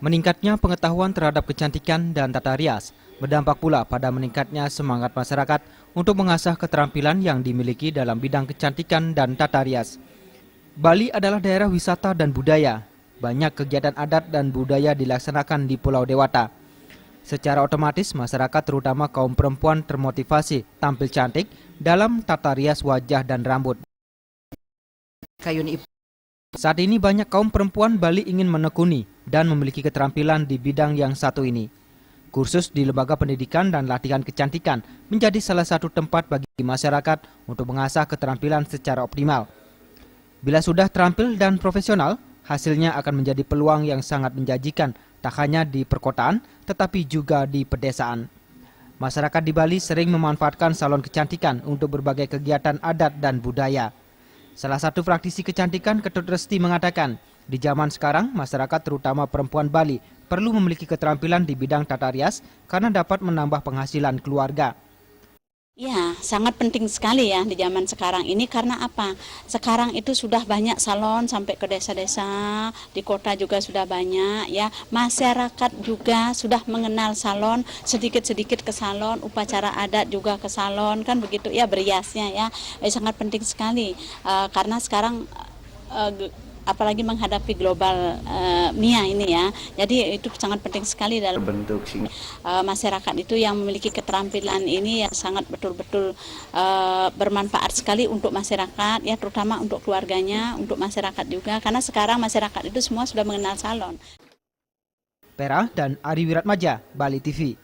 Meningkatnya pengetahuan terhadap kecantikan dan tata rias berdampak pula pada meningkatnya semangat masyarakat untuk mengasah keterampilan yang dimiliki dalam bidang kecantikan dan tata rias. Bali adalah daerah wisata dan budaya. Banyak kegiatan adat dan budaya dilaksanakan di Pulau Dewata. Secara otomatis masyarakat terutama kaum perempuan termotivasi tampil cantik dalam tata rias wajah dan rambut. Saat ini banyak kaum perempuan Bali ingin menekuni dan memiliki keterampilan di bidang yang satu ini. Kursus di lembaga pendidikan dan latihan kecantikan menjadi salah satu tempat bagi masyarakat untuk mengasah keterampilan secara optimal. Bila sudah terampil dan profesional, hasilnya akan menjadi peluang yang sangat menjanjikan tak hanya di perkotaan tetapi juga di pedesaan. Masyarakat di Bali sering memanfaatkan salon kecantikan untuk berbagai kegiatan adat dan budaya. Salah satu praktisi kecantikan, Ketut Resti, mengatakan, di zaman sekarang masyarakat terutama perempuan Bali perlu memiliki keterampilan di bidang tata rias karena dapat menambah penghasilan keluarga. Ya, sangat penting sekali ya di zaman sekarang ini karena apa? Sekarang itu sudah banyak salon sampai ke desa-desa, di kota juga sudah banyak ya. Masyarakat juga sudah mengenal salon, sedikit-sedikit ke salon, upacara adat juga ke salon, kan begitu ya beriasnya ya. Sangat penting sekali karena sekarang apalagi menghadapi global Mia ini ya. Jadi itu sangat penting sekali dalam bentuk masyarakat itu yang memiliki keterampilan ini ya sangat betul-betul bermanfaat sekali untuk masyarakat ya, terutama untuk keluarganya, untuk masyarakat juga karena sekarang masyarakat itu semua sudah mengenal salon. Pera dan Ari Wiratmaja, Bali TV.